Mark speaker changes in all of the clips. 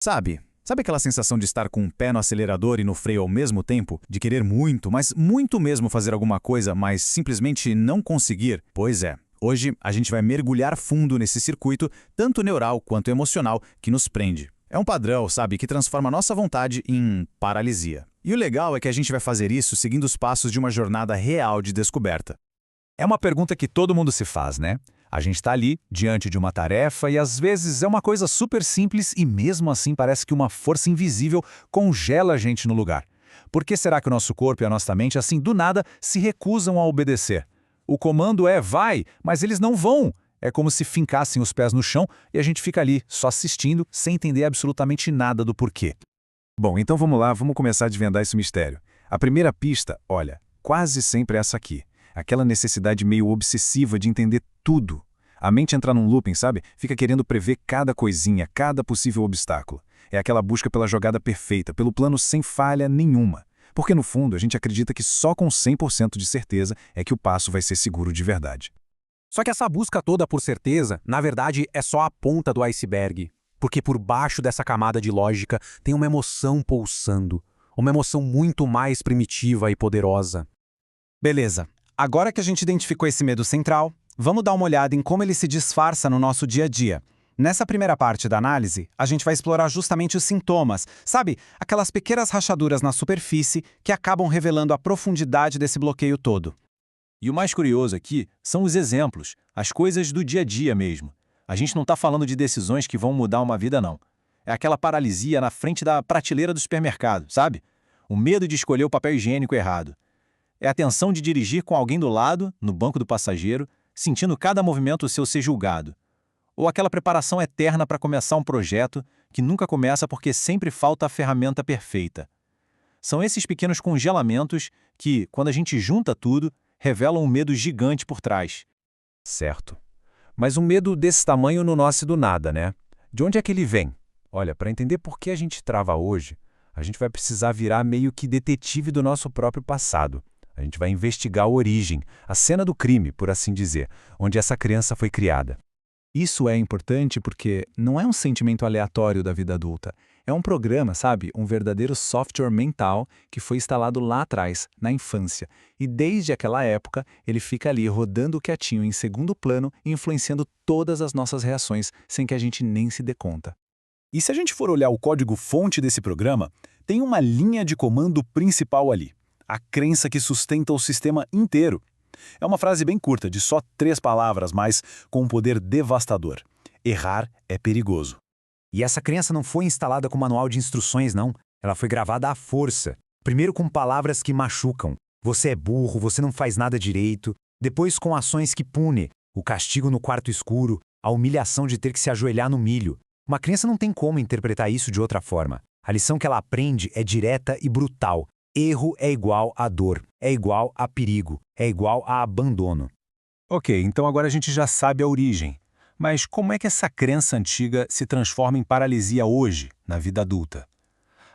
Speaker 1: Sabe aquela sensação de estar com um pé no acelerador e no freio ao mesmo tempo? De querer muito, mas muito mesmo fazer alguma coisa, mas simplesmente não conseguir? Pois é. Hoje a gente vai mergulhar fundo nesse circuito, tanto neural quanto emocional, que nos prende. É um padrão, que transforma a nossa vontade em paralisia. E o legal é que a gente vai fazer isso seguindo os passos de uma jornada real de descoberta.
Speaker 2: É uma pergunta que todo mundo se faz, né? A gente está ali, diante de uma tarefa, e às vezes é uma coisa super simples e mesmo assim parece que uma força invisível congela a gente no lugar. Por que será que o nosso corpo e a nossa mente, assim, do nada, se recusam a obedecer? O comando é vai, mas eles não vão. É como se fincassem os pés no chão e a gente fica ali, só assistindo, sem entender absolutamente nada do porquê.
Speaker 3: Bom, então vamos lá, vamos começar a desvendar esse mistério. A primeira pista, olha, quase sempre é essa aqui. Aquela necessidade meio obsessiva de entender tudo. A mente entra num looping, sabe? Fica querendo prever cada coisinha, cada possível obstáculo. É aquela busca pela jogada perfeita, pelo plano sem falha nenhuma. Porque no fundo a gente acredita que só com 100% de certeza é que o passo vai ser seguro de verdade.
Speaker 4: Só que essa busca toda por certeza, na verdade, é só a ponta do iceberg. Porque por baixo dessa camada de lógica tem uma emoção pulsando. Uma emoção muito mais primitiva e poderosa.
Speaker 5: Beleza. Agora que a gente identificou esse medo central, vamos dar uma olhada em como ele se disfarça no nosso dia a dia. Nessa primeira parte da análise, a gente vai explorar justamente os sintomas, sabe? Aquelas pequenas rachaduras na superfície que acabam revelando a profundidade desse bloqueio todo.
Speaker 2: E o mais curioso aqui são os exemplos, as coisas do dia a dia mesmo. A gente não está falando de decisões que vão mudar uma vida, não. É aquela paralisia na frente da prateleira do supermercado, sabe? O medo de escolher o papel higiênico errado. É a tensão de dirigir com alguém do lado, no banco do passageiro, sentindo cada movimento seu ser julgado. Ou aquela preparação eterna para começar um projeto que nunca começa porque sempre falta a ferramenta perfeita. São esses pequenos congelamentos que, quando a gente junta tudo, revelam um medo gigante por trás.
Speaker 3: Certo. Mas um medo desse tamanho não nasce do nada, né? De onde é que ele vem? Olha, para entender por que a gente trava hoje, a gente vai precisar virar meio que detetive do nosso próprio passado. A gente vai investigar a origem, a cena do crime, por assim dizer, onde essa criança foi criada.
Speaker 1: Isso é importante porque não é um sentimento aleatório da vida adulta. É um programa, um verdadeiro software mental que foi instalado lá atrás, na infância. E desde aquela época, ele fica ali rodando quietinho em segundo plano e influenciando todas as nossas reações, sem que a gente nem se dê conta.
Speaker 2: E se a gente for olhar o código-fonte desse programa, tem uma linha de comando principal ali. A crença que sustenta o sistema inteiro. É uma frase bem curta, de só 3 palavras, mas com um poder devastador. Errar é perigoso.
Speaker 4: E essa crença não foi instalada com manual de instruções, não. Ela foi gravada à força. Primeiro com palavras que machucam. Você é burro, você não faz nada direito. Depois com ações que punem. O castigo no quarto escuro, a humilhação de ter que se ajoelhar no milho. Uma criança não tem como interpretar isso de outra forma. A lição que ela aprende é direta e brutal. Erro é igual a dor, é igual a perigo, é igual a abandono.
Speaker 2: Ok, então agora a gente já sabe a origem. Mas como é que essa crença antiga se transforma em paralisia hoje, na vida adulta?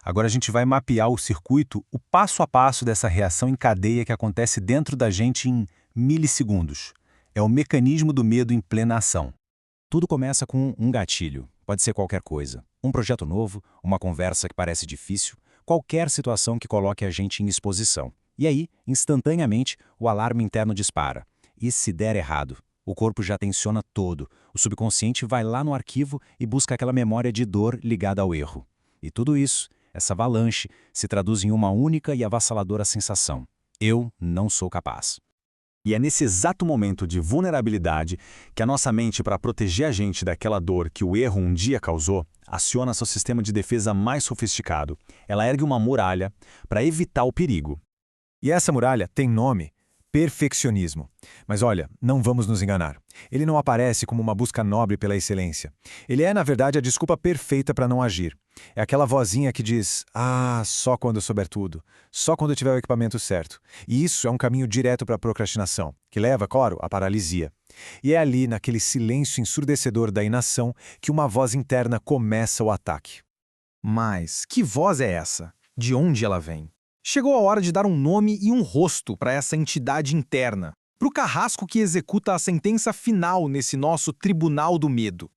Speaker 2: Agora a gente vai mapear o circuito, o passo a passo dessa reação em cadeia que acontece dentro da gente em milissegundos. É o mecanismo do medo em plena ação.
Speaker 1: Tudo começa com um gatilho. Pode ser qualquer coisa. Um projeto novo, uma conversa que parece difícil, qualquer situação que coloque a gente em exposição. E aí, instantaneamente, o alarme interno dispara. E se der errado? O corpo já tensiona todo. O subconsciente vai lá no arquivo e busca aquela memória de dor ligada ao erro. E tudo isso, essa avalanche, se traduz em uma única e avassaladora sensação. Eu não sou capaz.
Speaker 3: E é nesse exato momento de vulnerabilidade que a nossa mente, para proteger a gente daquela dor que o erro um dia causou, aciona seu sistema de defesa mais sofisticado. Ela ergue uma muralha para evitar o perigo.
Speaker 6: E essa muralha tem nome: perfeccionismo. Mas olha, não vamos nos enganar. Ele não aparece como uma busca nobre pela excelência. Ele é, na verdade, a desculpa perfeita para não agir. É aquela vozinha que diz: ah, só quando eu souber tudo. Só quando eu tiver o equipamento certo. E isso é um caminho direto para a procrastinação, que leva, claro, à paralisia. E é ali, naquele silêncio ensurdecedor da inação, que uma voz interna começa o ataque.
Speaker 5: Mas que voz é essa? De onde ela vem? Chegou a hora de dar um nome e um rosto para essa entidade interna, para o carrasco que executa a sentença final nesse nosso tribunal do medo.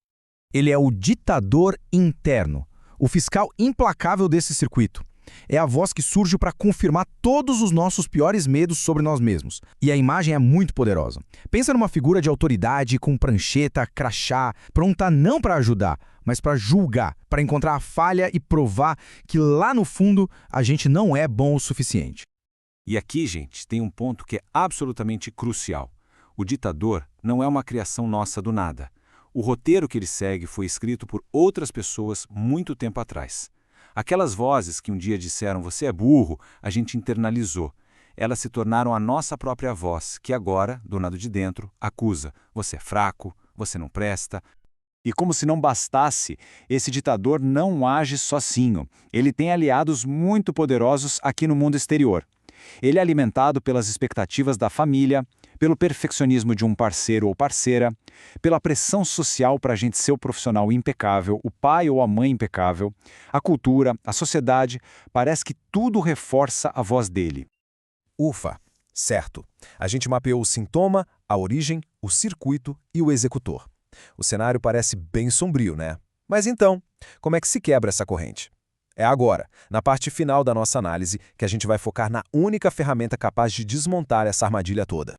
Speaker 4: Ele é o ditador interno,
Speaker 7: o fiscal implacável desse circuito. É a voz que surge para confirmar todos os nossos piores medos sobre nós mesmos. E a imagem é muito poderosa. Pensa numa figura de autoridade com prancheta, crachá, pronta não para ajudar, mas para julgar, para encontrar a falha e provar que lá no fundo a gente não é bom o suficiente.
Speaker 1: E aqui, gente, tem um ponto que é absolutamente crucial. O ditador não é uma criação nossa do nada. O roteiro que ele segue foi escrito por outras pessoas muito tempo atrás. Aquelas vozes que um dia disseram "você é burro", a gente internalizou. Elas se tornaram a nossa própria voz, que agora, do lado de dentro, acusa "você é fraco", "você não presta".
Speaker 2: E como se não bastasse, esse ditador não age sozinho. Ele tem aliados muito poderosos aqui no mundo exterior. Ele é alimentado pelas expectativas da família, pelo perfeccionismo de um parceiro ou parceira, pela pressão social para a gente ser o profissional impecável, o pai ou a mãe impecável, a cultura, a sociedade, parece que tudo reforça a voz dele.
Speaker 6: Ufa, certo. A gente mapeou o sintoma, a origem, o circuito e o executor. O cenário parece bem sombrio, né? Mas então, como é que se quebra essa corrente? É agora, na parte final da nossa análise, que a gente vai focar na única ferramenta capaz de desmontar essa armadilha toda.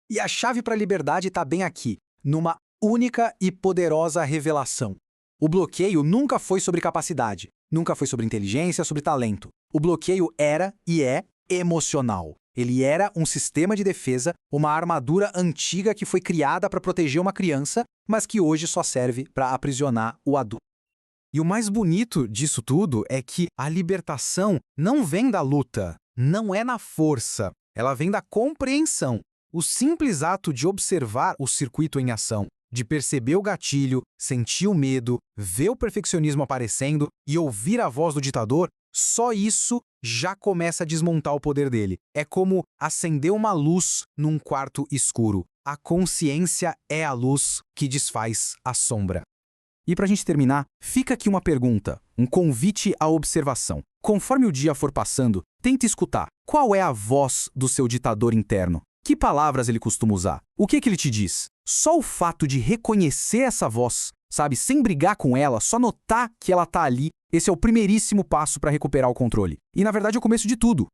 Speaker 8: E a chave para a liberdade está bem aqui, numa única e poderosa revelação. O bloqueio nunca foi sobre capacidade, nunca foi sobre inteligência, sobre talento. O bloqueio era e é emocional. Ele era um sistema de defesa, uma armadura antiga que foi criada para proteger uma criança, mas que hoje só serve para aprisionar o adulto. E o mais bonito disso tudo é que a libertação não vem da luta, não é na força, ela vem da compreensão. O simples ato de observar o circuito em ação, de perceber o gatilho, sentir o medo, ver o perfeccionismo aparecendo e ouvir a voz do ditador, só isso já começa a desmontar o poder dele. É como acender uma luz num quarto escuro. A consciência é a luz que desfaz a sombra. E para a gente terminar, fica aqui uma pergunta, um convite à observação. Conforme o dia for passando, tente escutar. Qual é a voz do seu ditador interno? Que palavras ele costuma usar? O que ele te diz? Só o fato de reconhecer essa voz, sabe, sem brigar com ela, só notar que ela tá ali, esse é o primeiríssimo passo para recuperar o controle. E na verdade é o começo de tudo.